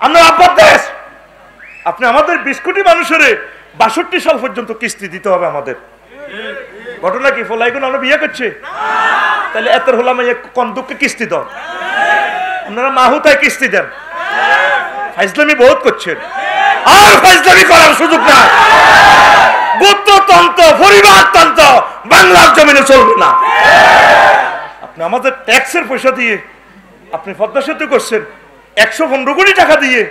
আমরা আব্বার দেশ। আপনি আমাদের 20 কোটি মানুষের 62 সাল পর্যন্ত কিস্তি দিতে হবে আমাদের। ঘটনা কি ফলাইগুন আমরা বিয়ে করছে, তাহলে এত হলাম কন্দুককে কিস্তি দাও, আপনারা মাহুতায় কিস্তি দেন। ফাইজলামি বহুত করছেন, আর ফাইজলামি করার সুযোগ নাই। গোত্রতন্ত্র, পরিবারতন্ত্র বাংলার জমিনে চলবে না। আপনি আমাদের ট্যাক্সের পয়সা দিয়ে আপনি পদ্মা সেতু করছেন, 115 কোটি টাকা দিয়ে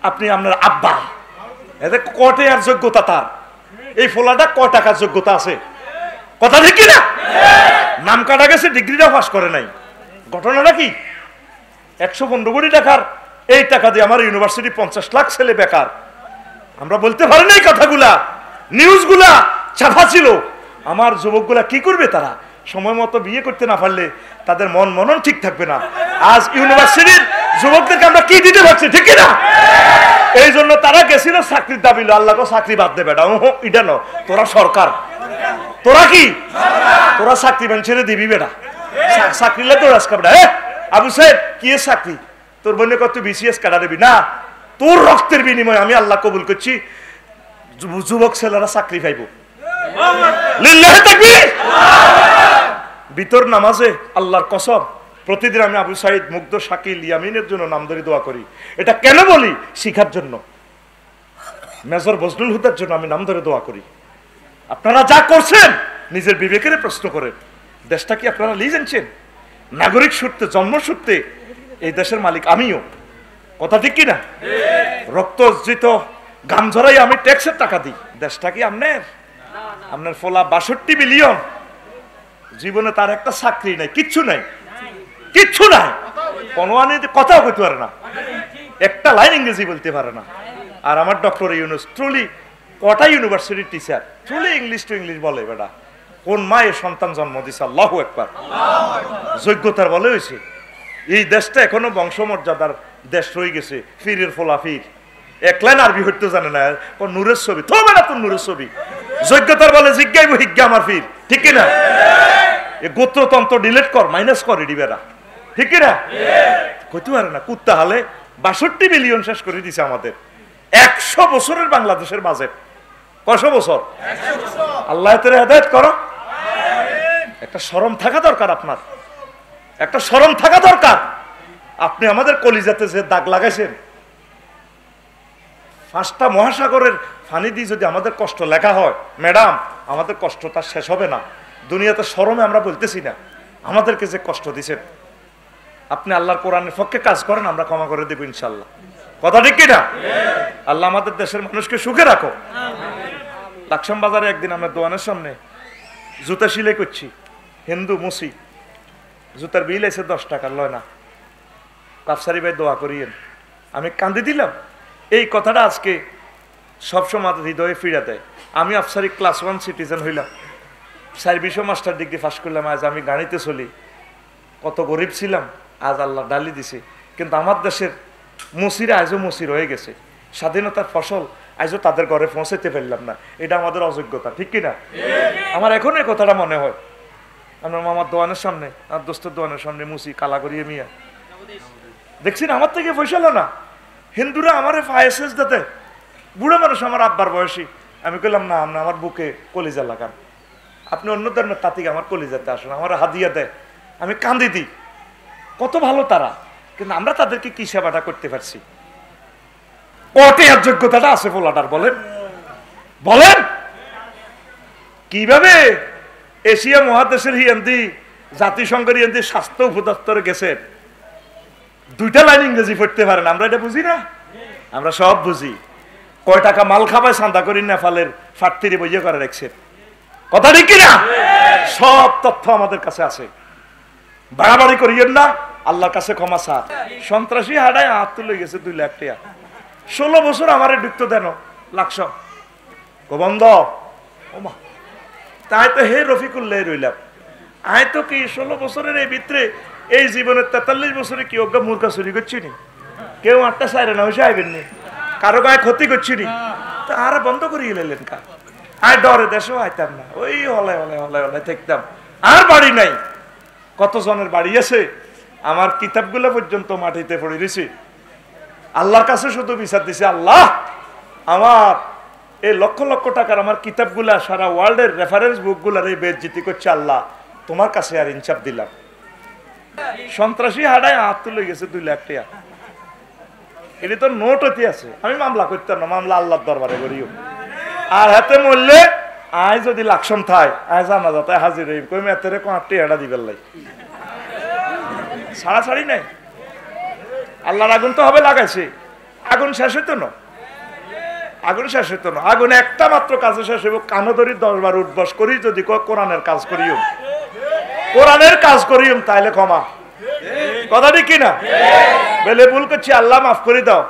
আপনি আপনার আব্বা, এদের কটে আর যোগ্যতা তার, এই ফোলাটা ক টাকার যোগ্যতা আছে? কথা ঠিক না? নাম কাটা গেছে, ডিগ্রিটা পাস করে নাই। ঘটনাটা কি? 115 কোটি টাকার এই টাকা দিয়ে আমার ইউনিভার্সিটি 50 লাখ ছেলে বেকার। আমরা বলতে পারি না এই কথাগুলা, নিউজগুলা ছাপা ছিল। আমার যুবকগুলা কি করবে? তারা সময় মতো বিয়ে করতে না পারলে তাদের মন মনন ঠিক থাকবে না। আজ ইউনিভার্সিটির যুবকদেরকে আমরা কি দিতে পারছি? ঠিক না? এই জন্য তারা গেছিল চাকরির দাবি, আল্লাহকে চাকরি বাদ দেবে এটা এটা ন, তোরা সরকার, তোরা কি তোরা চাকরি বান ছেড়ে দিবি বেটা, চাকরিলে তোর আজকে বেটা। আবু সাহেব কি চাকরি? তোর বোনে কত বিসিএস কাটা দেবি না? তোর রক্তের বিনিময়ে আমি আল্লাহ কবুল করছি যুবক ছেলেরা চাকরি পাইব। লিল্লাহি তাকবীর। ভিতর নামাজে আল্লাহর কসম প্রতিদিন আমি আবু সাইদ, মুগ্ধ, শাকিল, ইয়ামিনের জন্য নাম ধরে দোয়া করি। এটা কেন বলি? শিখার জন্য। মেজর বজলুল হুদার জন্য আমি নাম ধরে দোয়া করি। আপনারা যা করছেন নিজের বিবেকের প্রশ্ন করেন। দেশটা কি আপনারা লিজ আনছেন? নাগরিক সূত্রে, জন্মসূত্রে এই দেশের মালিক আমিও। কথা ঠিক কিনা? রক্ত অর্জিত গাম ঝরাই আমি ট্যাক্সের টাকা দিই। দেশটা কি আপনার? আপনার ফলা 62 বিলিয়ন, জীবনে তার একটা চাকরি নাই, কিচ্ছু নাই, কিচ্ছু নাই, কোনো কথাও বলতে পারে না, একটা লাইন ইংরেজি বলতে পারে না। আর আমার ডক্টর ইউনুস ট্রুলি কটা ইউনিভার্সিটির teacher, truly English to English বলে বেটা। কোন মায়ের সন্তান জন্ম দিছে? আল্লাহু আকবার। যোগ্যতার বলে হয়েছে। এই দেশটা এখনো বংশমর্যাদার দেশ রয়ে গেছে। ফিরের ফোলা ফির এক লাইন আরবি হইতে জানে না, নূরের ছবি তো বেটা, তোর নূরের ছবি। যোগ্যতার বলে জিজ্ঞাইব হিজ্ঞা আমার ফির, ঠিক কিনা? এ গোত্রতন্ত্র ডিলিট কর, মাইনাস কর এডি বেটা, ঠিক কিনা? কইতে পারে না। কুত্তা হালে 62 বিলিয়ন শেষ করে দিছে আমাদের। 100 বছরের বাংলাদেশের বাজেট। কয়শো বছর? আল্লাহ তোরে হেদায়েত করো। একটা শরম থাকা দরকার, আপনার একটা শরম থাকা দরকার। আপনি আমাদের কলিজাতে যে দাগ লাগাইছেন, 5টা মহাসাগরের পানি দিয়ে যদি আমাদের কষ্ট লেখা হয়, ম্যাডাম আমাদের কষ্ট তার শেষ হবে না। দুনিয়াতে শরমে আমরা বলতেছি না, আমাদেরকে যে কষ্ট দিছেন। আপনি আল্লাহর কোরআনের পক্ষে কাজ করেন, আমরা ক্ষমা করে দেব ইনশাল্লাহ। কথা ঠিক কিনা? আল্লাহ আমাদের দেশের মানুষকে সুখে রাখো। লাকসাম বাজারে একদিন আমরা দোকানের সামনে জুতা সিলাই করছি, হিন্দু মুসি, জুতার বিল এসে 10 টাকা লয় না। কাফসারি ভাই দোয়া করিয়েন। আমি কান্দি দিলাম। এই কথাটা আজকে সবসময় হৃদয়ে ফিরে দেয়। আমি আফসারি ক্লাস 1 সিটিজেন হইলাম, সার্ভিসও মাস্টার ডিগ্রি পাস করলাম। আজ আমি গাড়িতে চলি। কত গরিব ছিলাম, আজ আল্লাহ ডালি দিছে। কিন্তু আমার দেশের মুসিরা আজও মুসির হয়ে গেছে। স্বাধীনতার ফসল আজও তাদের ঘরে পৌঁছাতে পারলাম না, এটা আমাদের অযোগ্যতা, ঠিক কিনা? আমার এখন এই কথাটা মনে হয়। আমার মামার দোকানের সামনে, আমার দোস্তের দোকানের সামনে মুসি কালা করিয়ে মিয়া দেখছি না, আমার থেকে পয়সা না। হিন্দুরা আমারে ফায়াসেস দিতে, বুড়ো মানুষ আমার আব্বার বয়সী। আমি কইলাম না, আপনি আমার বুকে কলিজা লাগান, আপনি অন্য ধর্মের তাঁতিকে আমার কলিজাতে আসুন, আমার হাদিয়া দেয়, আমি কান্দি দিই। কত ভালো তারা, কিন্তু আমরা তাদেরকে কি সেবাটা করতে পারছি? কটে আর যোগ্যতাটা আছে ফোলাটার? বলেন বলেন কিভাবে এশিয়া মহাদেশের হিয়ান্দি, জাতিসংঘের হিয়ান্দি স্বাস্থ্য উপদপ্তরে গেছে, 2টা লাইন ইংরেজি পড়তে পারেন। আমরা এটা বুঝি না? আমরা সব বুঝি। কয় টাকা মাল খাবায় চান্দা করি নেপালের ফাটতিরি বইয়ে করে রাখছে। কথা ঠিক কিনা? সব তথ্য আমাদের কাছে আছে। বাড়াবাড়ি করিয়েন না, আল্লাহর কাছে ক্ষমা চা। সন্ত্রাসী হাডায় হাত তুলে গেছে 2 লাখ টাকা। 16 বছর আমারে ঢুকতে দেন লাকস গোবন্ধ ওমা, তাই তো হে রফিকুল্লাহ রইলাম। আয় তো কি 16 বছরের এই ভিতরে, এই জীবনের 43 বছরে কি অজ্ঞা মূর্খা চুরি করছি নি? কেউ 8টা সাইরে না হয়েছে আইবেন নি, কারো গায়ে ক্ষতি করছি নি, তা আর বন্ধ করিয়ে এলেন কা? আয় ডরে দেশেও আইতাম না, ওই হলায় হলায় হলায় হলায় থাকতাম। আর বাড়ি নাই। কতজনের বাড়ি আছে, আমার কিতাবগুলো পর্যন্ত মাটিতে পড়ে রয়েছে। আল্লাহর কাছে শুধু বিচার দিছে, আল্লাহ আমার এই লক্ষ লক্ষ টাকার আমার কিতাবগুলা সারা ওয়ার্ল্ডের রেফারেন্স বুকগুলার এই বেজ্জিতি করছে, আল্লাহ তোমার কাছে আর ইনসাফ দিলাম। সন্ত্রাসী হাডায় হাত তুলে গেছে 2 লাখ টাকা, এটি তো নোট হতে আছে। আমি মামলা করতাম না, মামলা আল্লাহর দরবারে করিও। আর হাতে মরলে আয় যদি লাকসম থাই আয় জানা যাতে হাজির হই কই মেতেরে কোয়াটি হেডা দিবেল লাই ছাড়াছাড়ি নাই। আল্লাহর আগুন তো হবে লাগাইছে, আগুন শেষ হইতো না, আগুন শেষ হইতো না। আগুন একটা মাত্র কাজে শেষ হইব, কানো ধরি 10 বার উঠবস করি যদি কোরআনের কাজ করিও, কোরআনের কাজ করিও তাইলে ক্ষমা। কথা ঠিক কিনা? বলে ভুল করছি আল্লাহ মাফ করে দাও,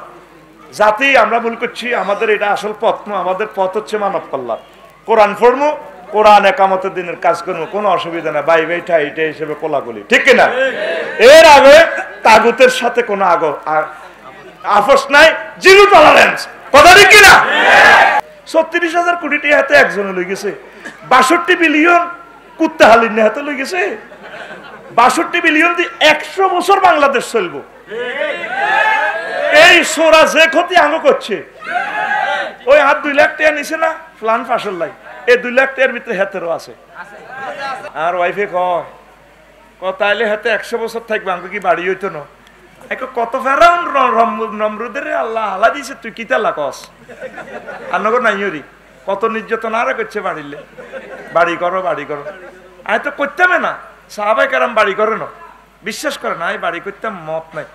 জাতি আমরা ভুল করছি, আমাদের এটা আসল পথ না, আমাদের পথ হচ্ছে মানব কল্যাণ। কোরআন পড়বো, কোরআন একামতের দিনের কাজ করবো, কোনো অসুবিধা নাই, বাই বাই ঠাই এটা হিসেবে কোলাগুলি, ঠিক কিনা? এর আগে তাগুতের সাথে কোনো আপোষ নাই, জিরো টলারেন্স। কথা ঠিক কিনা? 36,000 কোটি টাকা হাতে একজনে লই গেছে, 62 বিলিয়ন কুত্তা হালির হাতে লই গেছে। 62 বিলিয়ন দিয়ে 100 বছর বাংলাদেশ চলবো। এই সোরা যে ক্ষতি আঙ্গ করছে, ওই হাত 2 লাখ টাকা নিছে না প্লান ফাঁসল লাই, এই 2 লাখ টাকার ভিতরে হাতেরও আছে। আর ওয়াইফে কয় তাইলে হাতে 100 বছর থাকবে, আমাকে কি বাড়ি হইতো না? কত ফেরাউন নমরুদের আল্লাহ আল্লাহ দিছে, তুই কিতা লাকস আনগর নাই হরি, কত নির্যাতন আর করছে বাড়িলে, বাড়ি করো বাড়ি করো। আমি তো করতামে না, সাহাবায়ে কেরাম বাড়ি করে না, বিশ্বাস করে না, আমি বাড়ি করতাম মত নাই।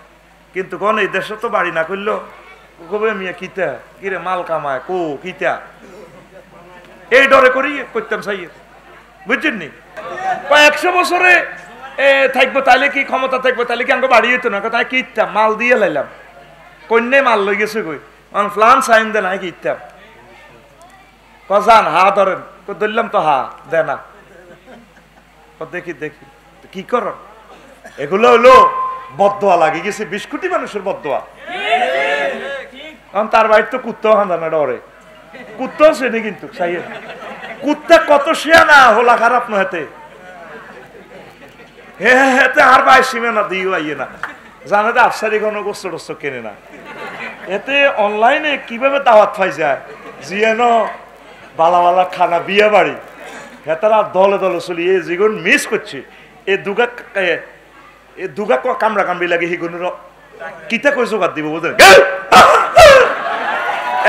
কিন্তু কোন এই দেশে তো বাড়ি না করলো কবে মিয়া কিতা কিরে মাল কামায় কো কিতা, এই ডরে করি করতাম সাইয়ে, বুঝছেন নি? 100 বছরে থাকবো তাইলে কি ক্ষমতা থাকবো, তাইলে কি আমাকে বাড়ি হইতো না? তাই কিতাম মাল দিয়ে লাইলাম, কন্যা মাল লই গেছে কই ফ্লান সাইন দেন, আমি কিতাম কান হা ধরেন, ধরলাম তো হা দে না, দেখি দেখি কি কর। এগুলো হলো বদদোয়া লাগে গেছে, 20 কোটি মানুষের বদদোয়া। তার বাড়ির তো কুত্তাও হাঁদানা ডরে, কুত্তাও সেনে কিন্তু সাইয়ে কুত্তা কত শেয়া না হোলা খারাপ না হেতে, হেতে আর ভাই সীমে না দিও আইয়ে না, জানে তো আফসারি কোনো গোস্ত টোস্ত কেনে না। এতে অনলাইনে কিভাবে দাওয়াত পাই যায়, জিয়ানো বালা বালা খানা বিয়ে বাড়ি, হেতারা দলে দলে চলি এ জীবন মিস করছে। এ দুগা কামড়া কামড়ি লাগে হিগুনের কিতা কই জোগাড় দিব বুঝলেন?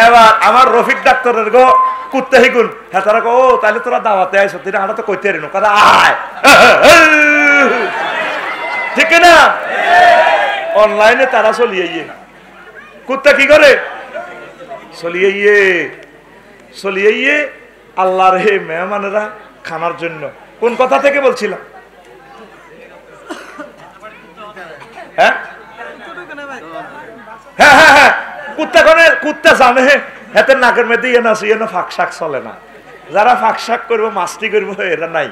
এবার আমার রফিক ডাক্তারের গো কুত্তা হিগুন, হেতারা গো ও তাহলে তোরা দাওয়াতে আইস, তুই আমরা তো কইতে রিনো কথা আয়, ঠিক না? অনলাইনে তারা চলিয়ে কুত্তা কি করে চলিয়ে আল্লাহর হে মেহমানেরা খানার জন্য। কোন কথা থেকে বলছিলাম? হ্যাঁ হ্যাঁ হ্যাঁ হ্যাঁ, কুত্তা জানে হাতের নাকের মধ্যে ইয়ে না ইয়ে না ফাঁক শাক চলে না, যারা ফাঁক শাক করবো মাস্তি করবো এরা নাই।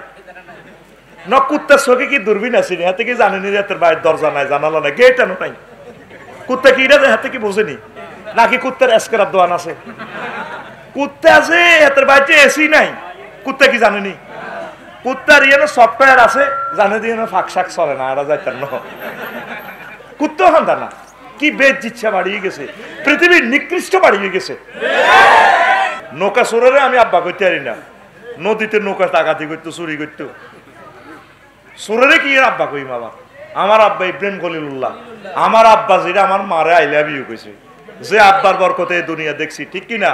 ন কুত্তার চোখে কি দূরবীন আছে, হাতে কি জানেনি হাতের বাইরের দরজা নাই, জানালা নাই, গেটানো নাই। কুত্তা কি হাতে কি বোঝেনি নাকি কুত্তার এসকেরার দোয়ান আছে? কুত্তা আছে হাতের বাইরে এসি নাই, কুত্তা কি জানেনি? কুত্তার ইয়ে সফটওয়্যার আছে, জানে দিয়ে ফাঁক শাক চলে না, এরা যাইতেন না। কুত্তা হান্দা না, কি বেজ্জিচ্ছা বাড়িয়ে গেছে, পৃথিবীর নিকৃষ্ট বাড়িয়ে গেছে। নৌকা চোরের আমি আব্বা করতে পারি না, নদীতে নৌকা ডাকাতি করতো, চুরি করতো, চোরের কি আব্বা কই বাবা? আমার আব্বা ইব্রাহিম খলিলুল্লাহ, আমার আব্বা যেটা আমার মারে আই লাভ ইউ কইছে, যে আব্বার বরকতে এই দুনিয়া দেখছি, ঠিক কিনা?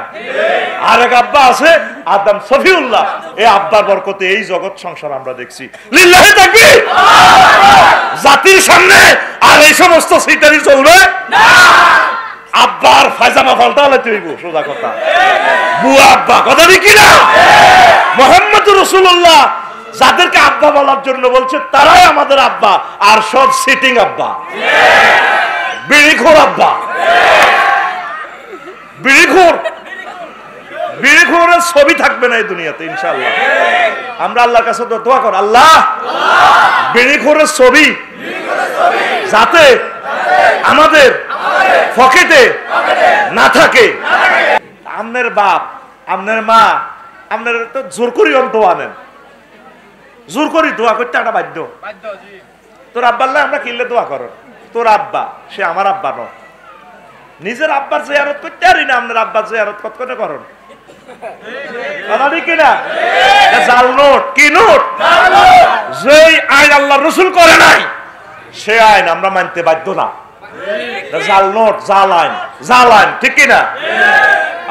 আরেক আব্বা আছে আদম সফিউল্লাহ, এই আব্বার বরকতে এই জগৎ সংসার আমরা দেখছি। লিল্লাহি তাকবীর। জাতির সামনে আর এই সমস্ত সিটারি চলবে না। আব্বার ফায়জামা পাল্টা হইতে হইব, সোজা কথা। বুয়া আব্বা, কথা ঠিক কিনা? মুহাম্মদুর রাসূলুল্লাহ যাদেরকে আব্বা বলার জন্য বলছে তারাই আমাদের আব্বা, আর সব সিটিং আব্বা, বিড়িখোর আব্বা, বিড়িখোরের ছবি থাকবে না এই দুনিয়াতে ইনশাআল্লাহ। আমরা আল্লাহর কাছে দোয়া কর, আল্লাহ বিড়িখোরের ছবি যাতে আমাদের পকেটে না থাকে। আপনার বাপ, আপনার মা, আপনার তো জোর করি দোয়া নেন, জোর করি দোয়া করতে একটা বাধ্য। তোর আব্বা আমরা কিনলে দোয়া করো, তোর আব্বা সে আমার আব্বা ন, নিজের আব্বার জিয়ারত করতে পারি না, আপনার আব্বার জিয়ারত কত করে করেন? কথা ঠিক কিনা? জাল নোট, কি নোট? যেই আইন আল্লাহ রসুল করে নাই সে আইন আমরা মানতে বাধ্য না। জাল নোট, জাল আইন, জাল আইন, ঠিক কিনা?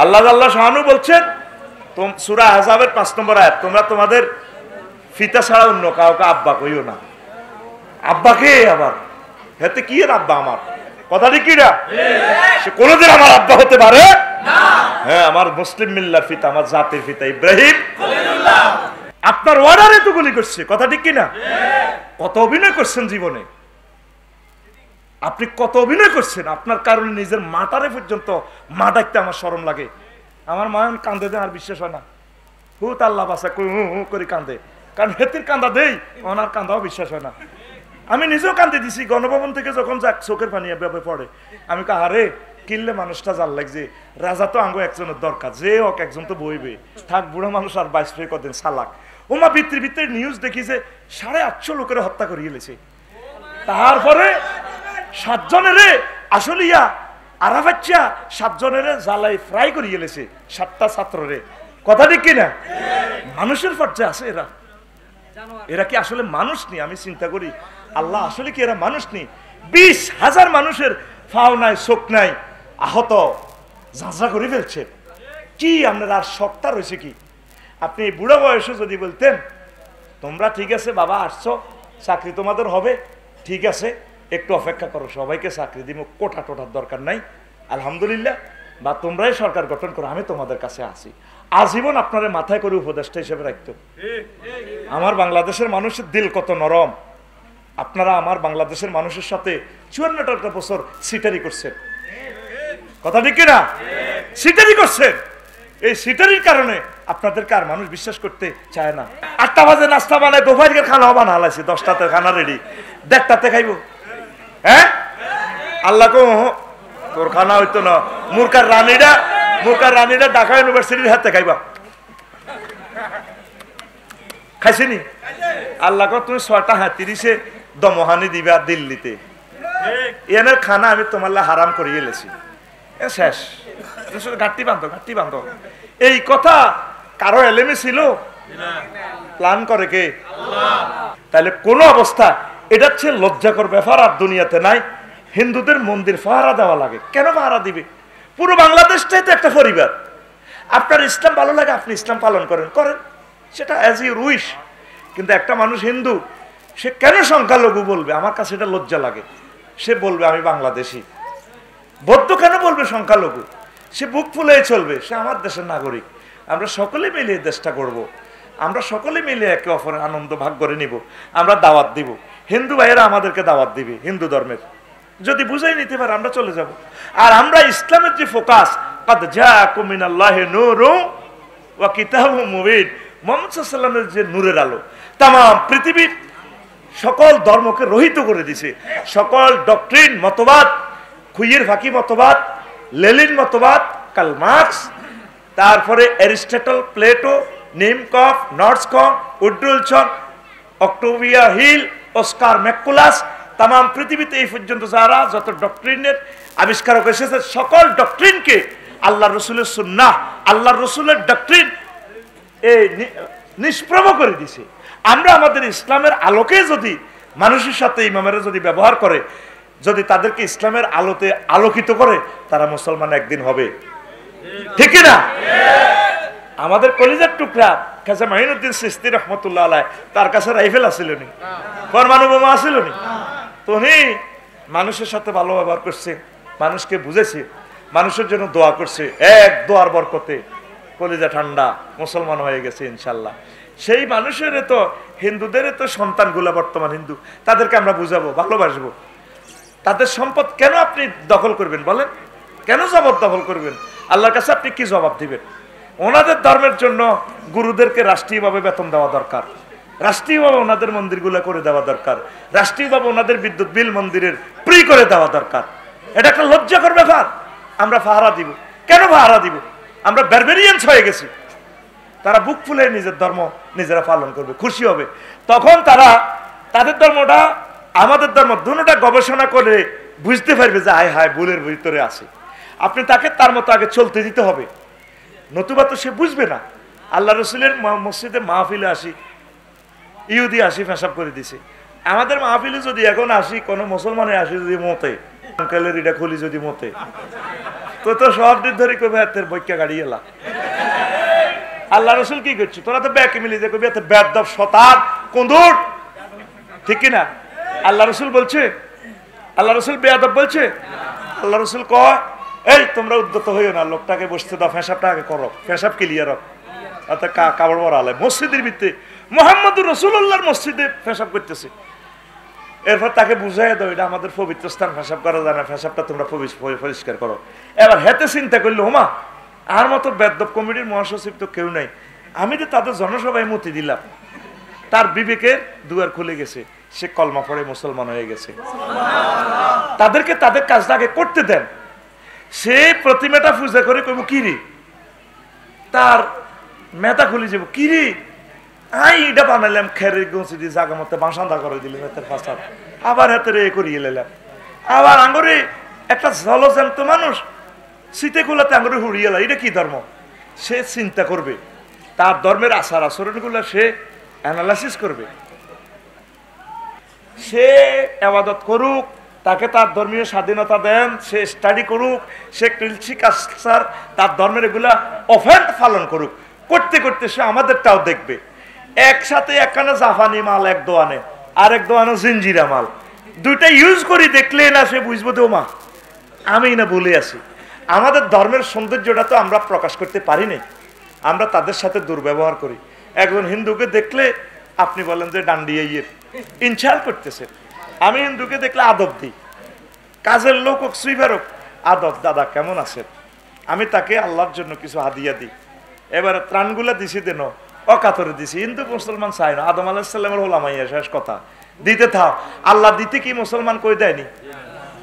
আল্লাহ আল্লাহ শাহানু বলছেন সূরা আহজাবের 5 নম্বর আয়াত, তোমরা তোমাদের পিতা ছাড়া অন্য কাউকে আব্বা কইও না। আব্বাকে আবার হেতে কি এর আব্বা আমার? কথা ঠিক কিনা? সে কোনদিন আমার আব্বা হতে পারে না। হ্যাঁ, আমার মুসলিম মিল্লার পিতা, আমার জাতির পিতা ইব্রাহিম খলিলুল্লাহ আপনার অর্ডারে তো গুলি করছে। কথা ঠিক কিনা? কত অভিনয় করছেন জীবনে, আপনি কত অভিনয় করছেন। আপনার কারণে নিজের মাটারে পর্যন্ত মা ডাকতে আমার শরম লাগে। আমার মা কান্দে দেয় আর বিশ্বাস হয় না, হুত আল্লাহ বাসা কই হু হু করে কান্দে, কারণ হেতির কান্দা দেই ওনার কান্দাও বিশ্বাস হয় না। আমি নিজেও কান্দে দিছি গণভবন থেকে যখন যাক চোখের পানি এভাবে পড়ে। আমি কাহারে কিনলে মানুষটা জাল লাগছে, রাজা তো আঙ্গো একজনের দরকার, যে হোক একজন তো বইবে, থাক বুড়ো মানুষ আর 22 কদিন সালাক। ওমা ভিতরে ভিতরে নিউজ দেখি যে 850 লোকের হত্যা করিয়ে গেছে। তারপরে 7 জনেরে আসলিয়া আরাফাচ্চা 7 জনেরে জ্বালাই ফ্রাই করিয়ে গেছে 7টা ছাত্ররে। কথা ঠিক কিনা? মানুষের পর্যায়ে আছে এরা। এরা কি আসলে মানুষ নেই? আমি চিন্তা করি আল্লাহ আসলে কি এরা মানুষ নেই? 20,000 মানুষের ফাও নাই, চোখ নাই, আহত ঝাঁঝরা করে ফেলছে। কি আপনার আর শখটা রয়েছে কি? আপনি বুড়ো বয়সে যদি বলতেন তোমরা ঠিক আছে বাবা আসছো, চাকরি তোমাদের হবে, ঠিক আছে একটু অপেক্ষা করো, সবাইকে চাকরি দিব, কোটা টোটার দরকার নাই, আলহামদুলিল্লাহ, বা তোমরাই সরকার গঠন করো, আমি তোমাদের কাছে আসি, আজীবন আপনারা মাথায় করে উপদেষ্টা হিসেবে রাখতো। আমার বাংলাদেশের মানুষের দিল কত নরম। আপনারা আমার বাংলাদেশের মানুষের সাথে 54টা বছর সিটারি করছেন। কথা ঠিক কিনা? সিটারি করছেন। এই সিটারির কারণে আপনাদেরকে আর মানুষ বিশ্বাস করতে চায় না। 8টা বাজে নাস্তা বানায়, দুপুরের খানা বানা হালাইছে, 10টাতে খানা রেডি, 1:30তে খাইব। হ্যাঁ, আল্লাহ কো তোর খানা হইতো না, মুরকার রানীরা ঢাকা ইউনিভার্সিটির হাতে খাইবা, খাইছেনি? আল্লাহ কো তুমি 6:30 দমহানি দিবা দিল্লিতে, এনের খানা আমি তোমার হারাম করিয়ে এলেছি, শেষ, ঘাটতি বান্ধব। এই কথা কারো এলেমে ছিল? প্ল্যান করে কে? তাহলে কোন অবস্থা এটা হচ্ছে লজ্জাকর ব্যাপার আর দুনিয়াতে নাই। হিন্দুদের মন্দির পাহারা দেওয়া লাগে, কেন পাহারা দিবে? পুরো বাংলাদেশটাই তো একটা পরিবার। আপনার ইসলাম ভালো লাগে, আপনি ইসলাম পালন করেন, সেটা অ্যাজ ইউর উইশ। কিন্তু একটা মানুষ হিন্দু, সে কেন সংখ্যালঘু বলবে? আমার কাছে এটা লজ্জা লাগে। সে বলবে আমি বাংলাদেশি। বৌদ্ধ কেন বলবে সংখ্যালঘু? সে বুক ফুলেই চলবে, সে আমার দেশের নাগরিক। আমরা সকলে মিলে দেশটা করব, আমরা সকলে মিলে একে অপরের আনন্দ ভাগ করে নিব, আমরা দাওয়াত দিব। হিন্দু ভাইয়েরা আমাদেরকে দাওয়াত দিবে হিন্দু ধর্মের, যদি বুঝাই নিতে পারে আমরা চলে যাব। আর আমরা ইসলামের যে ফোকাস, কাদ জাআকুম মিনাল্লাহি নূরুন ওয়া কিতাবুম মুবিন, মুহাম্মদ সাল্লাল্লাহু আলাইহি ওয়াসাল্লামের যে নূরের আলো তামাম পৃথিবীর সকল ধর্মকে রহিত করে দিছে। সকল ডক্ট্রিন মতবাদ, খুইয়ের ফাঁকি মতবাদ, লেলিন মতবাদ, কার্ল মার্কস, তারপরে অ্যারিস্টটল, প্লেটো, নিমকফ, নর্সকফ, উড্রুলসন, অক্টোভিয়া হিল, অস্কার ম্যাকুলাস, তাম পৃথিবীতে এই পর্যন্ত যারা যত ডক্ট্রিনের আবিষ্কারক এসেছে, সকল ডক্ট্রিনকে আল্লাহ রসুলের সুন্নাহ, আল্লাহ রসুলের ডক্ট্রিন এই নিষ্প্রভ করে দিছে। আমরা আমাদের ইসলামের আলোকে যদি মানুষের সাথে ইমামেরা যদি ব্যবহার করে, যদি তাদেরকে ইসলামের আলোতে আলোকিত করে, তারা মুসলমান একদিন হবে, ঠিক না? আমাদের কলিজার টুকরা খাজা মাইনুদ্দিন চিশতি রহমতুল্লাহ আলাইহি, তার কাছে রাইফেল আছিল নি, পরমাণু বোমা আছিল নি? তো উনি মানুষের সাথে ভালো ব্যবহার করছে, মানুষকে বুঝেছে, মানুষের জন্য দোয়া করছে, এক দোয়ার বরকতে কলিজা ঠান্ডা, মুসলমান হয়ে গেছে ইনশাল্লাহ। সেই মানুষের তো হিন্দুদের তো সন্তানগুলা বর্তমান হিন্দু, তাদেরকে আমরা বুঝাবো, ভালোবাসবো। তাদের সম্পদ কেন আপনি দখল করবেন বলেন? কেন জবরদখল করবেন? আল্লাহর কাছে আপনি কি জবাব দিবেন? ওনাদের ধর্মের জন্য গুরুদেরকে রাষ্ট্রীয়ভাবে বেতন দেওয়া দরকার, রাষ্ট্রীয়ভাবে ওনাদের মন্দিরগুলো করে দেওয়া দরকার, রাষ্ট্রীয়ভাবে ওনাদের বিদ্যুৎ বিল মন্দিরের ফ্রি করে দেওয়া দরকার। এটা একটা লজ্জাকর ব্যাপার। আমরা পাহারা দিব, কেন পাহারা দিব? আমরা বারবেরিয়ানস হয়ে গেছি। তারা বুক ফুলে নিজের ধর্ম নিজেরা পালন করবে, খুশি হবে। তখন তারা তাদের ধর্মটা আমাদের ধর্ম দুটোটা গবেষণা করে বুঝতে পারবে যে হায় হায় ভুলের ভিতরে আছে। আপনি তাকে তার মতো আগে চলতে দিতে হবে, নতুবা তো সে বুঝবে না। আল্লাহ রসুলের মসজিদে মাহফিলে আসি, ইহুদি আসি পেশাব করে দিছে। আমাদের মাহফিলে যদি এখন আসি কোনো মুসলমানে আসি যদি মতে আঙ্কেলের এটা খুলি যদি মতে, তো তো সব ধরে কবে হাতের বৈক্যা গাড়ি এলা। আল্লাহ রসুল কি করছে? তোরা তো ব্যাকে মিলে যে কবি বেদব শতাব কন্দুর, ঠিক কিনা? আল্লাহ রসুল বলছে, আল্লাহ রসুল বেয়াদব বলছে? আল্লাহ রসুল কয় এই তোমরা উদ্যত হইও না, লোকটাকে বসতে দাও, ফেসাবটা আগে করো, ফেসাব ক্লিয়ার হোক। অর্থাৎ কাপড় পরা আলাই মসজিদের ভিতরে মুহাম্মদুর রাসূলুল্লাহর মসজিদে ফেসাব করতেছে। এরপর তাকে বুঝাই দাও এটা আমাদের পবিত্র স্থান, ফেসাব করা যায় না, ফেসাবটা তোমরা পরিষ্কার করো। এবার হেতে চিন্তা করলো ওমা আর মতো বেদব কমিটির মহাসচিব তো কেউ নাই, আমি তো তাদের জনসভায় মতি দিলাম। তার বিবেকের দুয়ার খুলে গেছে, সে কলমা পড়ে মুসলমান হয়ে গেছে। তাদেরকে তাদের কাজটা আগে করতে দেন। সে প্রতিমাটা পূজা করে কইব কিরি, তার মেধা খুলে যাব কিরি আই এটা বানাইলাম খেরের গছি দিয়ে জাগা মতো বাসান্দা করে দিলাম হাতের ফাঁসাদ, আবার হাতের এ করিয়ে নিলাম, আবার আঙুরে একটা জলজান্ত মানুষ শীতে খোলাতে আঙুরে হুড়িয়ে এলাম। এটা কি ধর্ম? সে চিন্তা করবে, তার ধর্মের আচার আচরণগুলো সে অ্যানালাইসিস করবে। সে ইবাদত করুক, তাকে তার ধর্মীয় স্বাধীনতা দেন, সে স্টাডি করুক, সে কৃষি কালচার তার ধর্মের এগুলা অফেন্ট পালন করুক, করতে করতে সে আমাদেরটাও দেখবে। একসাথে একখানে জাপানি মাল এক দোয়ানে আর এক দোয়ানে জিঞ্জিরা মাল, দুইটা ইউজ করি দেখলে না সে বুঝবো তো মা আমি না বলে আছি। আমাদের ধর্মের সৌন্দর্যটা তো আমরা প্রকাশ করতে পারি নাই, আমরা তাদের সাথে দুর্ব্যবহার করি। একজন হিন্দুকে দেখলে আপনি বলেন যে ডান্ডিয়া ইয়ের ইনসাল্ট করতেছেন, আমি হিন্দুকে দেখলে আদব দিই, কাজের লোক হোক সুইভার হোক আদব, দাদা কেমন আছেন, আমি তাকে আল্লাহর জন্য কিছু হাদিয়া দিই। এবারে ত্রাণগুলা দিছি দেন অকাতরে দিছি, হিন্দু মুসলমান চাই না, আদম আলাইহিস সালামের হোলামাইয়া শেষ কথা দিতে থাও। আল্লাহ দিতে কি মুসলমান কই দেয়নি?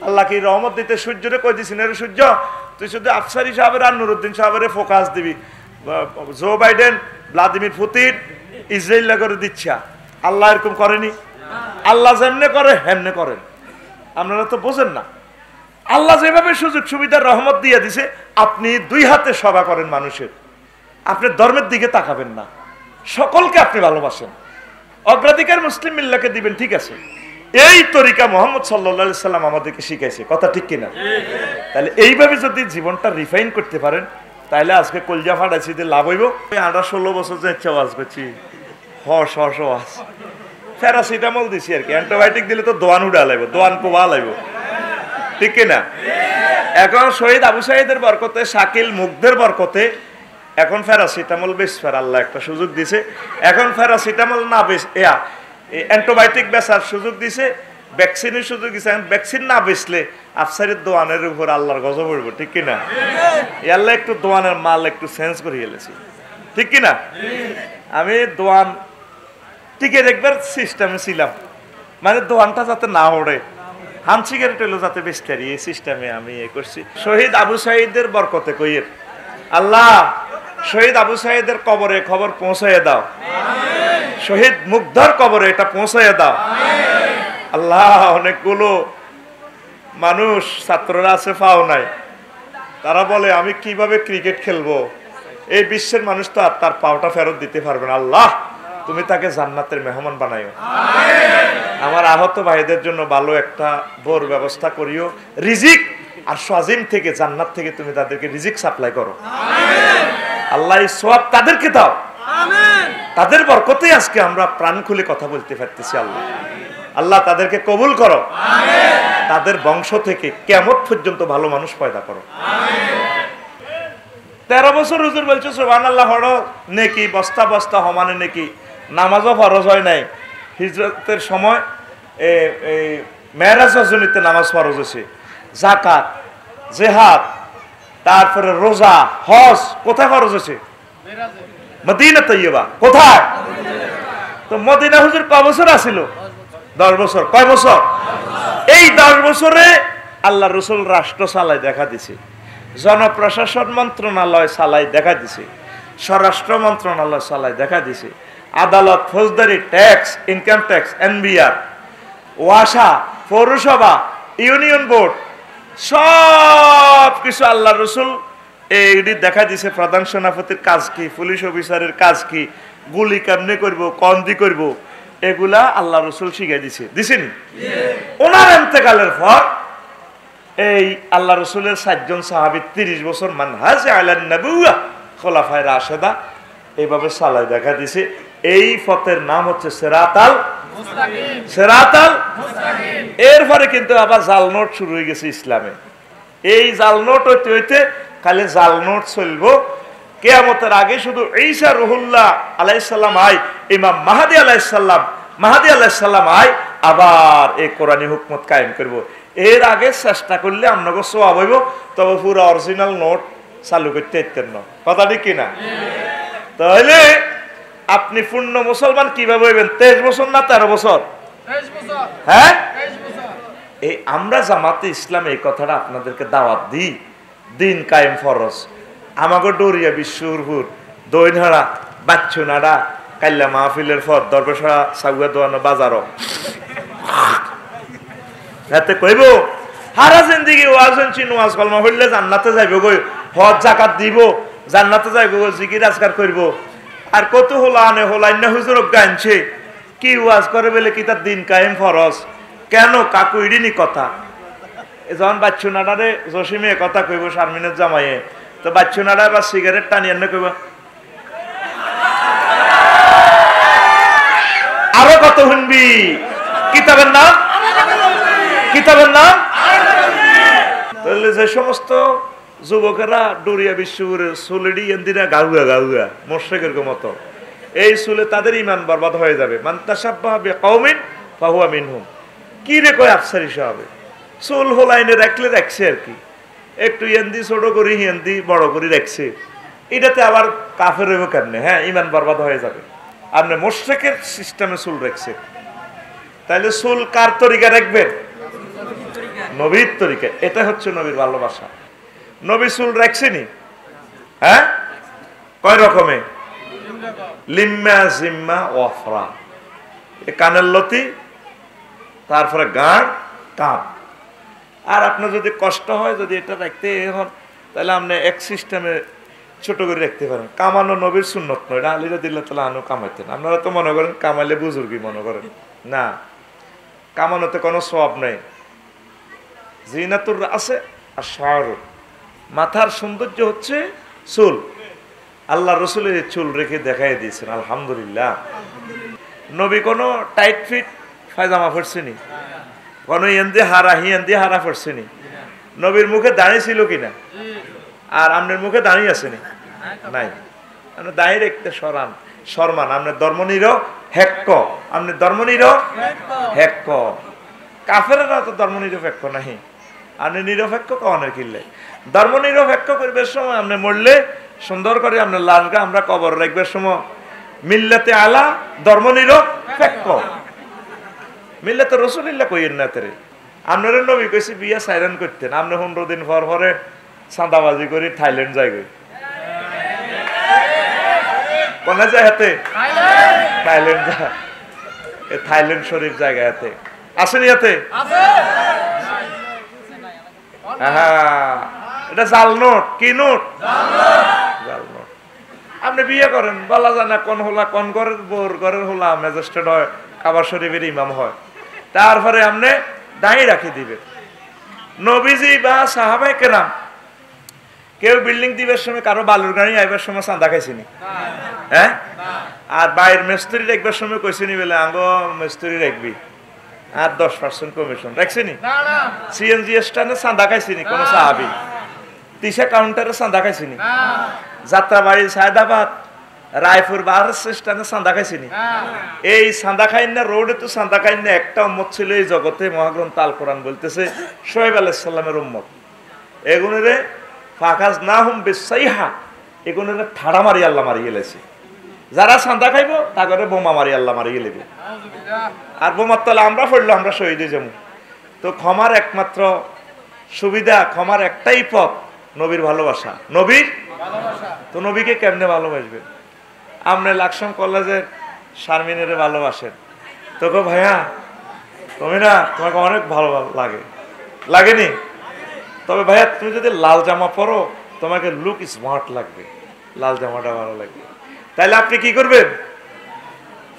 আল্লাহ কি রহমত দিতে সূর্যরে কই দিছি না রে সূর্য তুই শুধু আফসারি সাহেবের আর নুরুদ্দিন সাহেবের ফোকাস দিবি, Joe Biden Vladimir Putin Israel করে দিচ্ছা। আল্লাহ এরকম করেনি, আল্লাহ যেমনে করে হেমনে করেন, আপনারা তো বোঝেন না। আল্লাহ যেভাবে সুযোগ সুবিধার রহমত দিয়ে দিছে, আপনি দুই হাতে সভা করেন মানুষের, আপনি ধর্মের দিকে তাকাবেন না, সকলকে আপনি ভালোবাসেন, অগ্রাধিকার মুসলিম মিল্লাকে দিবেন, ঠিক আছে। এই তরিকা মোহাম্মদ সাল্লাল্লাহু আলাইহি সাল্লাম আমাদেরকে শিখাইছে, কথা ঠিক কিনা? তাহলে এইভাবে যদি জীবনটা রিফাইন করতে পারেন তাহলে আজকে কলজা ফাটাইছি যে লাভ হইব। 18-16 বছর যে ওয়াজ করছি, হস প্যারাসিটামল দিছি আর কি, অ্যান্টিবায়োটিক দিলে তো দোয়ান উড়া লাগবে, দোয়ান কোবা লাগবে, ঠিক কিনা? এখন শহীদ আবু সাঈদের বরকতে, শাকিল মুগ্ধের বরকতে এখন প্যারাসিটামল বেচবার আল্লাহ একটা সুযোগ দিছে। এখন প্যারাসিটামল না বেচ অ্যান্টিবায়োটিক বেচার সুযোগ দিছে, ভ্যাকসিনের সুযোগ দিছে। ভ্যাকসিন না বেচলে আফসারের দোয়ানের উপর আল্লাহর গজব পড়বে, ঠিক কিনা? আল্লাহ একটু দোয়ানের মাল একটু চেঞ্জ করে গেলেছি, ঠিক কিনা? আমি দোয়ান টিকে দেখবার সিস্টেমে ছিলাম, মানে দোয়ানটা যাতে না ওড়ে, হান সিগারেট হইলো যাতে বেচতে পারি, এই সিস্টেমে আমি এ করছি। শহীদ আবু সাঈদের বরকতে কইয়ের আল্লাহ শহীদ আবু সাঈদের কবরে খবর পৌঁছাইয়া দাও, শহীদ মুগ্ধর কবরে এটা পৌঁছাইয়া দাও আল্লাহ। অনেকগুলো মানুষ ছাত্ররা আছে পাও নাই, তারা বলে আমি কিভাবে ক্রিকেট খেলবো, এই বিশ্বের মানুষ তো আর তার পাওটা ফেরত দিতে পারবে না। আল্লাহ তুমি তাকে জান্নাতের মেহমান বানাইও, আমার আহত ভাইদের জন্য ভালো একটা বোর ব্যবস্থা করিও, রিজিক আর সাজিম থেকে জান্নাত থেকে তুমি তাদেরকে রিজিক সাপ্লাই করো আল্লাহ, এই সওয়াব তাদেরকে দাও, তাদের বরকতে আজকে আমরা প্রাণ খুলে কথা বলতে পারতেছি। আল্লাহ আল্লাহ তাদেরকে কবুল করো, তাদের বংশ থেকে কিয়ামত পর্যন্ত ভালো মানুষ পয়দা করো। 13 বছর হুজুর বলছে সুবহানাল্লাহ, হড়ো নেকি বস্তা বস্তা সমানে নেকি, নামাজও ফরজ হয় নাই, হিজরতের সময় মেরাজ রজনীতে নামাজ ফরজ হয়েছে, যাকাত জিহাদ তারপরে রোজা হজ কোথায় ফরজ হয়েছে? মদিনা তৈয়বা। কোথায়? তো মদিনা হুজুর কয় বছর আছিল? 10 বছর। কয় বছর? এই 10 বছরে আল্লাহ রসুল রাষ্ট্র চালাই দেখা দিছে, জনপ্রশাসন মন্ত্রণালয় চালাই দেখা দিছে, স্বরাষ্ট্র মন্ত্রণালয় চালাই দেখা দিছে, আদালত, ফৌজদারি, ট্যাক্স, ইনকাম ট্যাক্স, এনবিআর, ওয়াসা, পৌরসভা, ইউনিয়ন বোর্ড, সব কিছু আল্লাহ রসুল এইটি দেখা দিছে। প্রধান সেনাপতির কাজ কি, পুলিশ অফিসারের কাজ কি, গুলি কেমনে করব, কন্দি করব, এগুলা আল্লাহ রসুল শিখাই দিছে, দিছেনি? ওনার ইন্তেকালের পর এই আল্লাহ রসুলের 7 জন সাহাবী 30 বছর মানহাজ আলান নবুওয়া খোলাফায়ে রাশেদা এইভাবে সালাই দেখা দিছে। এই পথের নাম হচ্ছে সিরাতাল মুস্তাকিম, সিরাতাল মুস্তাকিম। এরপরে কিন্তু আবার জাল নোট শুরু হয়ে গেছে ইসলামে। এই জাল নোট হইতে হইতে খালি জাল নোট চলবো। কিয়ামতের আগে শুধু ঈসা রুহুল্লাহ আলাইহিস সালাম আই, ইমাম মাহদী আলাইহিস সালাম আই, আবার এই কোরআনী হুকমত কায়েম করব। এর আগে চেষ্টা করলে আপনাকে সওয়াব হইব, তবে পুরো অরিজিনাল নোট চালু করতে পারতেন না। কথা ঠিক কিনা? তাহলে আপনি পূর্ণ মুসলমান কিভাবে হইবেন? 23 বছর না 13 বছর? হ্যাঁ, এই আমরা জামাতে ইসলাম এই কথাটা আপনাদেরকে দাওয়াত দিই। দিন কায়েম ফরজ। আমাকে ডরিয়া বিশ্বরপুর দইনহারা বাচ্চুনাড়া কাল্লা মাহফিলের পর দরবেশা সাগুয়া দোয়ানো বাজারও এতে কইব হারা জিন্দিগি ওয়াজ চিন ওয়াজ কলমা হইলে জান্নাতে যাইব গো, হজ জাকাত দিব, জান্নাতে যাইব গো, জিকির আজকার করব। আর কত হোলা আনে হোলাইন্না হুজুর গাইছে কি ওয়াজ করে বলে কি তার দিন কায়েম ফরজ? কেন কাকু ইডিনি কথা? যখন বাচ্চুনাডারে জসিমে কথা কইব শারমিনের জামাইয়ে, তো বাচ্চুনাডা বা সিগারেট টানি এনে কইব আরো কত শুনবি? কিতাবের নাম, কিতাবের নাম। তাহলে যে সমস্ত যুবকেরা ডরিয়া বিশ্বপুরের সুলেডি এন্দিরা গাউয়া গাউয়া মোশরিকের মতো, এই সুলে তাদের ইমান বরবাদ হয়ে যাবে। মান তাশাব্বাহা বিকওমিন ফাহুয়া মিনহুম। কি রে কয় আফসারি সাহেব, চুল হোলাইনে রাখলে রাখছে আর কি, একটু এন্দি ছোট করি এন্দি বড় করি রাখছে, এটাতে আবার কাফের হইব কেমনে? হ্যাঁ, ইমান বরবাদ হয়ে যাবে। আপনি মোশরিকের সিস্টেমে চুল রাখছে, তাইলে চুল কার তরিকা রাখবেন? নবীর তরিকা। এটা হচ্ছে নবীর ভালোবাসা। নবী চুল রাখছেনি? হ্যাঁ, কয় রকমে? লিম্মা জিম্মা ওয়াফরা, কানের লতি, তারপরে গাঁড় কাপ। আর আপনার যদি কষ্ট হয়, যদি এটা রাখতে হন, তাহলে আপনি এক সিস্টেমে ছোট করে রাখতে পারেন। কামানো নবীর সুন্নত নয়, এটা আলিরা দিলে তাহলে আনু কামাইতেন। আপনারা তো মনে করেন কামাইলে বুজুর্গি মনে করেন, না, কামানোতে কোনো সওয়াব নেই। জিনাতুর আছে আর শাহর, মাথার সৌন্দর্য হচ্ছে চুল। আল্লাহ রসুলের চুল রেখে দেখাই দিয়েছেন, আলহামদুলিল্লাহ। নবী কোনো টাইট ফিট পায়জামা পরছেনি, কোনো এন্দি হারা পরছেনি। নবীর মুখে দাঁড়িয়ে ছিল কিনা? আর আপনার মুখে দাঁড়িয়ে আসেনি? নাই। আপনি দাঁড়িয়ে রেখতে সরান শর্মান, আপনার ধর্মনির হেক্ক, আপনার ধর্মনির হেক্ক। কাফেরেরা তো ধর্মনিরপেক্ষ নাহি, আপনি নিরপেক্ষ কনের কিনলে। ধর্মনিরপেক্ষ করবার সময় আপনি মরলে সুন্দর করে আপনার লাশগা আমরা কবর রাখবার সময় মিল্লাতে আলা ধর্মনিরপেক্ষ, মিল্লাতে রসুলিল্লাহ কইয়েন না তেরে। আপনার নবী কইছি বিয়া সাইরান করতেন, আপনি 15 দিন পর পরে চাঁদাবাজি করে থাইল্যান্ড যাই গই। কোনে যায় হাতে? থাইল্যান্ড যা, থাইল্যান্ড শরীফ জায়গা হাতে আসেনি হাতে। হ্যাঁ, এটা জাল নোট। কি নোট? জাল নোট। আপনি বিয়ে করেন, বলা যায় না কোন হোলা কোন ঘরের বোর ঘরের হোলা ম্যাজিস্ট্রেট হয়, কাবা শরীফের ইমাম হয়, তারপরে আপনি দাঁড়িয়ে রাখি দিবেন। নবীজি বা সাহাবায়ে কেরাম কেউ বিল্ডিং দিবার সময় কারো বালুর গাড়ি আইবার সময় চাঁদা খাইছিনি? হ্যাঁ, আর বাইরের মিস্ত্রি রাখবার সময় কইছিনি বলে আঙ্গ মিস্ত্রি রাখবি আর 10% কমিশন রাখছিনি? সিএনজি স্ট্যান্ডে চাঁদা খাইছিনি কোন সাহাবী? তিসা কাউন্টারে চাঁদা খাইছিনি? যাত্রাবাড়ি, সায়দাবাদ, রায়পুর বাস স্ট্যান্ডে চাঁদা খাইছিনি? এই চাঁদা খাইন না রোডে তো চাঁদা খাইন না একটা উম্মত ছিল এই জগতে, মহাগ্রন্থ আল কোরআন বলতেছে শোয়েব আলাইহিস সালামের উম্মত। এগুলোরে ফাকাজ না হুম বিসাইহা, এগুলোরে ঠাড়া মারি আল্লাহ মারি গেলেছে। যারা চাঁদা খাইব তাকে বোমা মারি আল্লাহ মারি গেলেবে। আর বোমার তলে আমরা পড়লো আমরা শহীদ হয়ে যাবো। তো ক্ষমার একমাত্র সুবিধা, ক্ষমার একটাই পথ, নবীর ভালোবাসা। নবীর তো নবীকে কেমনে ভালোবাসবেন? আপনি লাকসাম কলেজের শারমিনের ভালোবাসেন, তোকে ভাইয়া তুমি না, তোমাকে অনেক ভালো লাগে, লাগেনি? তবে ভাইয়া তুমি যদি লাল জামা পরো তোমাকে লুক স্মার্ট লাগবে, লাল জামাটা ভালো লাগবে। তাইলে আপনি কি করবেন?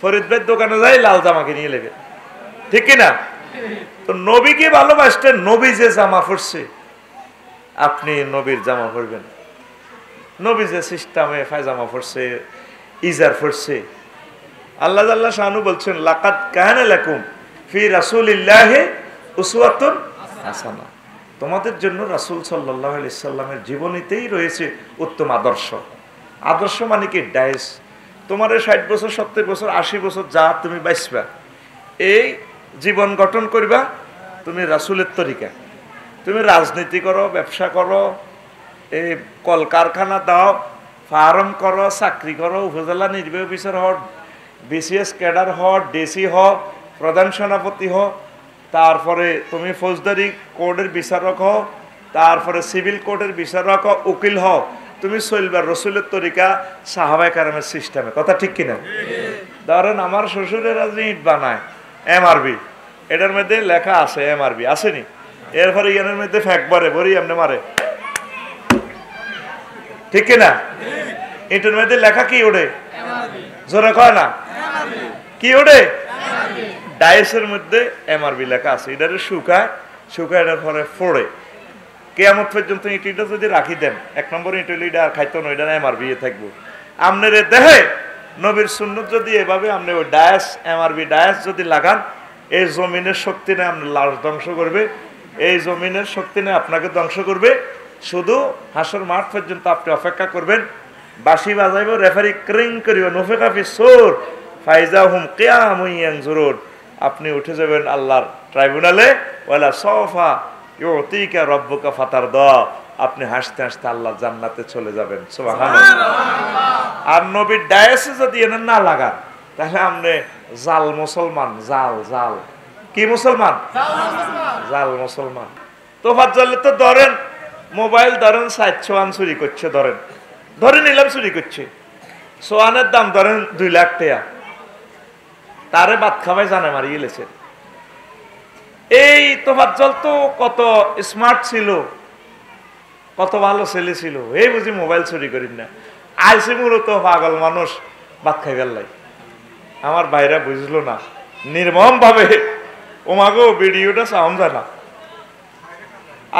ফরিদ ভাইয়ের দোকানে যাই লাল জামাকে নিয়ে নেবেন, ঠিক কিনা? তো নবীকে ভালোবাসতেন, নবী যে জামা পরছে আপনি নবীর জামা পরবেন। নবী যে সিস্টেমে পায়জামা পরছে, ইজার পরছে, আল্লাহ আল্লাহ শানু বলছেন লাকাদ কানা লাকুম ফি রাসূলিল্লাহি উসওয়াতুন হাসানাহ, তোমাদের জন্য রাসূল সাল্লাল্লাহু আলাইহি সাল্লামের জীবনীতেই রয়েছে উত্তম আদর্শ। আদর্শ মানে কি? ডায়েস। তোমার 60 বছর 70 বছর 80 বছর যা তুমি বাঁচবা, এই জীবন গঠন করবা তুমি রাসূলের তরিকা। তুমি রাজনীতি করো, ব্যবসা করো, এই কলকারখানা দাও, ফার্ম করো, চাকরি করো, উপজেলা নির্বাহী অফিসার হও, বিসিএস ক্যাডার হও, ডিসি হও, প্রধান সেনাপতি হও, তারপরে তুমি ফৌজদারি কোর্টের বিচারক হও, তারপরে সিভিল কোর্টের বিচারক হও, উকিল হও, তুমি চলবার রসুলের তরিকা, সাহাবায়ে কেরামের সিস্টেমে। কথা ঠিক কিনা? ধরেন আমার শ্বশুরের ইট বানায় এমআরবি, এটার মধ্যে লেখা আছে এমআরবি, আসেনি? এরপরে ইয়ানের মধ্যে ফ্যাক বারে বড়ি এমনি মারে, ঠিক কিনা? এটার মধ্যে লেখা কি ওঠে? জোরে কয় না, কি ওঠে? ডাইসের মধ্যে এমআরবি লেখা আছে। এটারে শুকায়, এটার পরে ফোড়ে, কিয়ামত পর্যন্ত ইটিটা যদি রাখি দেন, 1 নম্বর ইট হইলে এটা আর খাইতো না, এটা এমআরবি থাকবো। আপনার দেহে নবীর সুন্নত যদি এভাবে আপনি ওই ডায়াস এমআরবি ডায়াস যদি লাগান, এই জমিনের শক্তি নেই আপনার লাশ ধ্বংস করবে, এই জমিনের শক্তি নেই আপনাকে ধ্বংস করবে। শুধু হাসর মাঠ পর্যন্ত আপনি অপেক্ষা করবেন, বাঁশি বাজাইব, রেফারি ক্রিং করিব, নফিকা ফি সূর ফাইজাহুম কিয়ামুন ইয়ানজুরুন, আপনি উঠে যাবেন আল্লাহর ট্রাইব্যুনালে, ওয়ালা সাওফা ইউতিকা রাব্বুকা ফাতারদা, আপনি হাসতে হাসতে আল্লাহর জান্নাতে চলে যাবেন। সুবহানাল্লাহ। আর নবীর ডায়াসে যদি এনে না লাগান তাহলে আপনি জাল মুসলমান, জাল জাল কি মুসলমান? জাল মুসলমান। তোফাত জ্বলে তো ধরেন মোবাইল ধরেন 60 সোয়ান চুরি করছে, ধরে নিলাম চুরি করছে, সোয়ানের দাম ধরেন 2 লাখ টাকা, তারে বাদ খাবাই জানে মারি গেলেছে। এই তোফাজ্জল তো কত স্মার্ট ছিল, কত ভালো ছেলে ছিল, এই বুঝি মোবাইল চুরি করি না, আইসি মূলত পাগল মানুষ ভাত খাই গেলাই। আমার ভাইরা বুঝলো না, নির্মম ভাবে ওমাগো ভিডিওটা সাউন্ড যায় না,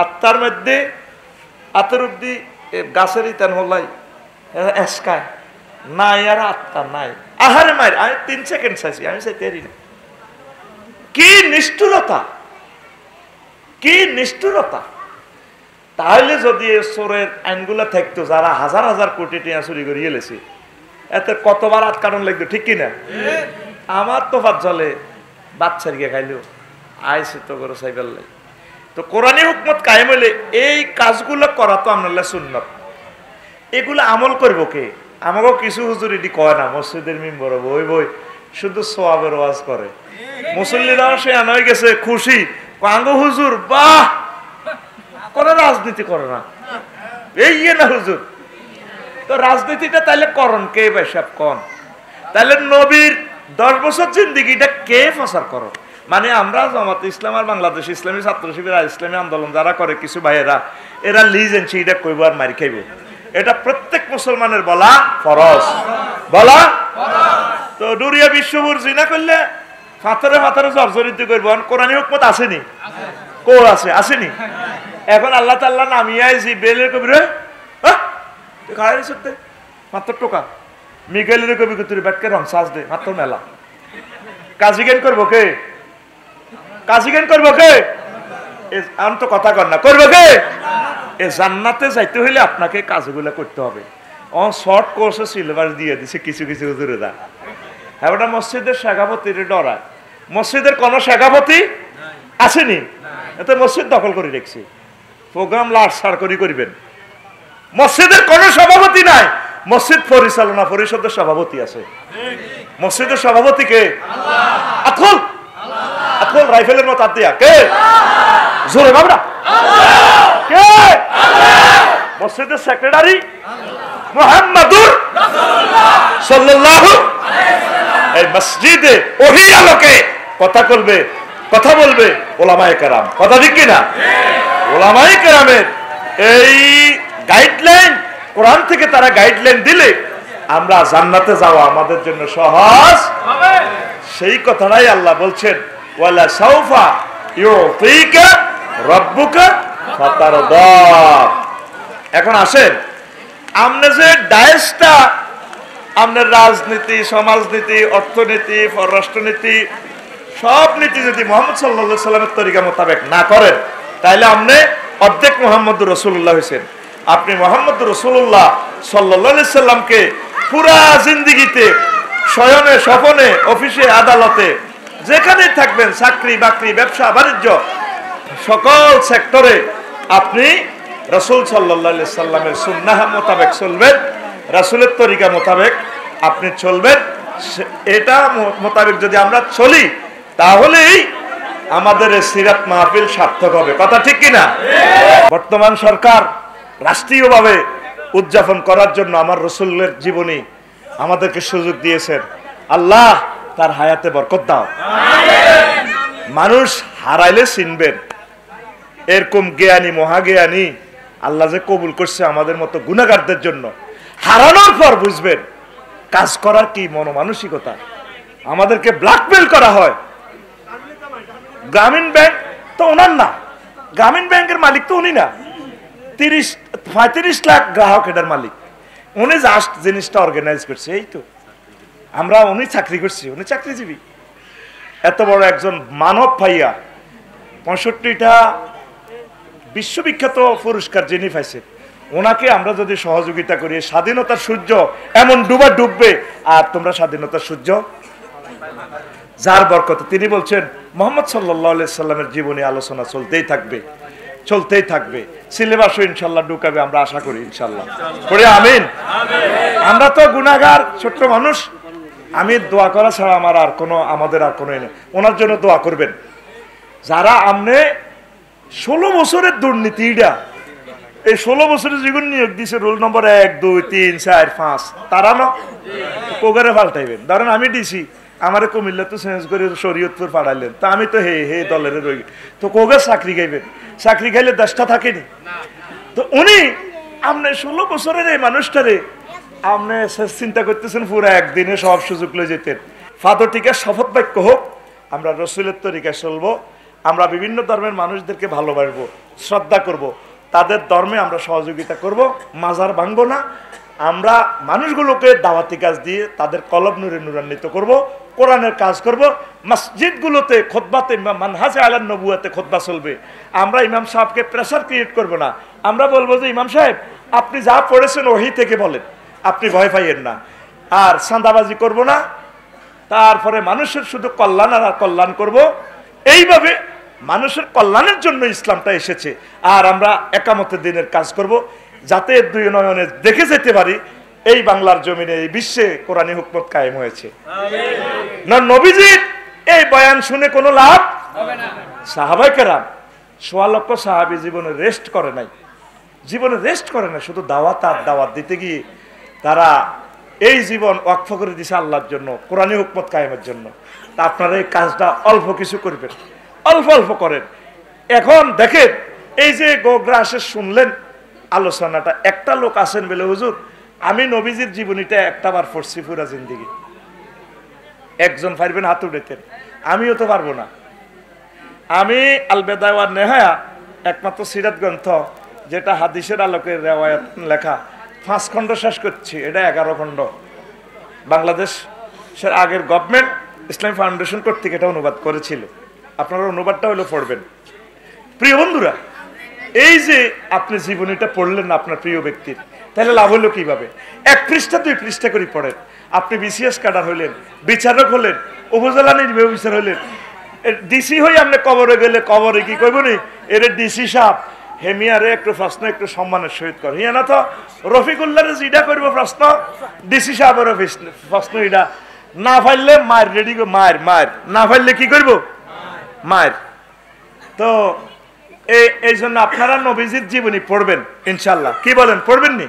আত্মার মধ্যে আত্মার অব্দি গাছের ইতান হলাই এসকায় নাই, আর আত্মা নাই। আহারে মায়ের আমি 3 সেকেন্ড চাইছি, আমি চাইতে না। কি নিষ্ঠুরতা, কি নিষ্ঠুরতা! তাহলে যদি চোরের আইনগুলা থাকতো, যারা হাজার হাজার কোটি টাকা চুরি করে গেলেছে, এতে কতবার হাত কাটন লাগতো, ঠিক কিনা? আমার তো ভাত জলে বাচ্চার গিয়ে খাইলেও আইসে তো করে সাইবার লাই। তো কোরআনী হুকমত কায়েম হইলে এই কাজগুলো করা তো আপনার সুন্নত। এগুলো আমল করব কে? আমাকেও কিছু হুজুর এটি কয় না, মসজিদের মেম্বার বই বই শুধু সোয়াবের ওয়াজ করে, মুসল্লিরাও সে আনা হয়ে গেছে খুশি, কাঙ্গো হুজুর বাহ, কোন রাজনীতি করে না, এই না হুজুর। তো রাজনীতিটা তাইলে করন কে ভাই সাহেব কন? তাহলে নবীর 10 বছর জিন্দিগিটা কে প্রচার করো? মানে আমরা জামাত ইসলাম আর বাংলাদেশ ইসলামী ছাত্র শিবির আর ইসলামী আন্দোলন যারা করে কিছু ভাইয়েরা, এরা লিজেন সেইটা কইব আর মারি খাইব, এটা প্রত্যেক মুসলমানের বলা ফরজ, বলা। তো ডুরিয়া বিশ্বপুর জিনা করলে ফাথরে ফাথরে জর্জরিত করবো, কোরআনী হুকমত আসেনি? কো আছে, আসেনি? এখন আল্লাহ তাআলা নামিয়ে আইছি বেলের কবি রে খাড়াই সত্যি মাত্র টোকা মিকাইলের কবি তুই ব্যাটকে রং সাজ দে মাত্র মেলা। কাজী জ্ঞান করবো কে? কাজী জ্ঞান করবো কে? আমি তো কথা কর না, করবো কে? এ জান্নাতে যাইতে হইলে আপনাকে কাজগুলো করতে হবে। ও শর্ট কোর্সে সিলেবাস দিয়ে দিছে কিছু কিছু হুজুরেরা। এবার মসজিদের শেখাপতির ডরায়, মসজিদের কোন শেখাপতি আসেনি, এতে মসজিদ দখল করে রেখেছি, প্রোগ্রাম লাট সার করিবেন। মসজিদের কোন সভাপতি নাই, মসজিদ পরিচালনা পরিষদের সভাপতি আছে। মসজিদের সভাপতি কে? আল্লাহ। আতল রাইফেলের মতো দিয়া কে? জোরে বাবরা কে? মসজিদের সেক্রেটারি মুহাম্মাদুর রাসূলুল্লাহ সাল্লাল্লাহু আলাইহি ওয়াসাল্লাম। এই মসজিদে ওহী আলোকে কথা বলবে ওলামায়ে কেরাম, কথা ঠিক কিনা? ওলামায়ে কেরামের এই গাইডলাইন, কোরআন থেকে তারা গাইডলাইন দিলে আমরা জান্নাতে যাওয়া আমাদের জন্য সহজ হবে। সেই কথাটাই আল্লাহ বলছেন, ওয়ালা সাউফা ইউতিকা রাব্বুকা ফাতারদা। এখন আসেন, আপনি যে ডায়েসটা আপনার রাজনীতি, সমাজনীতি, অর্থনীতি, পররাষ্ট্রনীতি, সব নীতি যদি মুহাম্মদ সাল্লাল্লাহু আলাইহি সাল্লামের তরিকা মোতাবেক না করেন, তাহলে আপনি অর্ধেক মুহাম্মদুর রাসূলুল্লাহ হয়েছেন। আপনি মুহাম্মদুর রাসূলুল্লাহ সাল্লাল্লাহু আলাইহি সাল্লামকে পুরা জিন্দেগিতে, শয়নে স্বপনে, অফিসে আদালতে, যেখানেই থাকবেন, চাকরি বাকরি, ব্যবসা বাণিজ্য, সকল সেক্টরে আপনি রাসূল সাল্লাল্লাহু আলাইহি সাল্লামের সুন্নাহ মোতাবেক চলবেন, রাসূলের তরিকা মোতাবেক আপনি চলবেন। এটা মোতাবেক যদি আমরা চলি, তাহলেই আমাদের সিরাত মাহফিল সার্থক হবে। কথা ঠিক কিনা? বর্তমান সরকার রাষ্ট্রীয়ভাবে উদযাপন করার জন্য আমার রাসূলের জীবনী আমাদেরকে সুযোগ দিয়েছেন। আল্লাহ তার হায়াতে বরকত দাও। মানুষ হারাইলে চিনবেন, এরকম জ্ঞানী, মহাজ্ঞানী আল্লাহ যে কবুল করছে আমাদের মতো গুনাহগারদের জন্য। হারানোর পর বুঝবেন কাজ করার কি মনোমানসিকতা। আমাদেরকে ব্ল্যাকমেল করা হয়। গ্রামীণ ব্যাংক তো ওনার না, গ্রামীণ ব্যাংকের মালিক তো উনি না, 35 লাখ গ্রাহক এটার মালিক। উনি জাস্ট জিনিসটা অর্গানাইজ করছে, এই তো। আমরা উনি চাকরি করছি, উনি চাকরিজীবী। এত বড় একজন মানব ভাইয়া, 65টা বিশ্ববিখ্যাত পুরস্কার যিনি পাইছে, ওনাকে আমরা যদি সহযোগিতা করি, স্বাধীনতার সূর্য এমন ডুববে, আর তোমরা স্বাধীনতার সূর্য যার বরকতে তিনি বলছেন মুহাম্মদ সাল্লাল্লাহু আলাইহি সাল্লামের জীবনী আলোচনা চলতেই থাকবে। সিলেবাসও ইনশাআল্লাহ ঢুকাবে, আমরা আশা করি ইনশাআল্লাহ। পড়ে আমিন। আমরা তো গুনাহগার, ছোট্ট মানুষ। আমি দোয়া করা ছাড়া আমাদের আর কোনো নেই। ওনার জন্য দোয়া করবেন। যারা আমনে 16 বছরের দুর্নীতিটা, এই 16 বছরের জীবন নিয়োগ দিছে, রোল নম্বর 1, 2, 3, 4, 5, তারা না কোগারে পাল্টাইবেন। ধরেন আমি ডিসি, আমারে কুমিল্লা তো চেঞ্জ করে শরীয়তপুর পাঠাইলেন, তা আমি তো হে দলের রই, তো কোগার চাকরি গাইবেন। চাকরি গাইলে দেশটা থাকেনি। তো উনি আপনি 16 বছরের এই মানুষটারে আপনি চিন্তা করতেছেন পুরো একদিনে সব সুযোগ লয়ে যেতেন। ফাদরটিকে শপথ বাক্য হোক, আমরা রাসূলের তরিকায় চলবো, আমরা বিভিন্ন ধর্মের মানুষদেরকে ভালোবাসবো, শ্রদ্ধা করব, তাদের ধর্মে আমরা সহযোগিতা করব, মাজার ভাঙবো না। আমরা মানুষগুলোকে দাওয়াতি কাজ দিয়ে তাদের কলব নূরে নূরান্বিত করব, কোরআনের কাজ করব। মসজিদগুলোতে খুতবাতে মানহাজে আলান নবুয়াতে খুতবা চলবে। আমরা ইমাম সাহেবকে প্রেসার ক্রিয়েট করব না। আমরা বলবো যে ইমাম সাহেব আপনি যা পড়েছেন ওহি থেকে বলেন, আপনি ভয় পাইয়েন না। আর চাঁদাবাজি করব না। তারপরে মানুষের শুধু কল্যাণ আর কল্যাণ করব। এইভাবে মানুষের কল্যাণের জন্য ইসলামটা এসেছে। আর আমরা একামতে দিনের কাজ করব, যাতে দুই নয়নে দেখে যেতে পারি এই বাংলার জমিনে, এই বিশ্বে কোরআনী হুকমত কায়েম হয়েছে। না নবীজির এই বয়ান শুনে কোনো লাভ হবে না। সাহাবায়ে কেরাম ১৬ লক্ষ সাহাবী জীবনে রেস্ট করে নাই, শুধু দাওয়াত আর দাওয়াত দিতে গিয়ে তারা এই জীবন ওয়াকফ করে দিছে আল্লাহর জন্য, কোরআনী হুকমত কায়েমের জন্য। তা আপনারা এই কাজটা অল্প কিছু করবেন, অল্প করেন। এখন দেখেন এই যে গোগ্রাসে শুনলেন আলোচনাটা, একটা লোক আছেন বলে হুজুর আমি নবীজির জীবনীটা একটাবার পড়ছি পুরা জিন্দেগি। একজন পারবেন হাত উঠেতেন, আমিও তো পারবো না। আমি আল বেদায়া ওয়ান নেহায়া একমাত্র সিরাত গ্রন্থ, যেটা হাদিসের আলোকে রেওয়ায়াত লেখা, 5 খণ্ড শেষ করছি। এটা 11 খণ্ড। বাংলাদেশের আগের গভর্নমেন্ট ইসলামী ফাউন্ডেশন কর্তৃক এটা অনুবাদ করেছিল। আপনারা অনুবাদটা হলো পড়বেন। প্রিয় বন্ধুরা, এই যে আপনি জীবনীটা পড়লেন না আপনার প্রিয় ব্যক্তির, তাহলে লাভ হলো কিভাবে? 1 পৃষ্ঠা 2 পৃষ্ঠা করে পড়েন। আপনি বিসিএস ক্যাডার হইলেন, বিচারক হলেন, উপজেলা নির্বাহী অফিসার হইলেন, ডিসি হই আপনি কবরে গেলে কবরে কি কইব নি এর ডিসি সাহেব হেমিয়ারে একটু প্রশ্ন একটু সম্মানের সহিত করে, ইয়া না তো রফিকুল্লাহরে যেটা করবো প্রশ্ন, ডিসি সাহেবের প্রশ্ন এটা না পারলে মার রেডি, মার না পারলে কি করব, মার। তো এই জন্য আপনারা নবীজির জীবনী পড়বেন ইনশাআল্লাহ। কি বলেন, পড়বেন নি?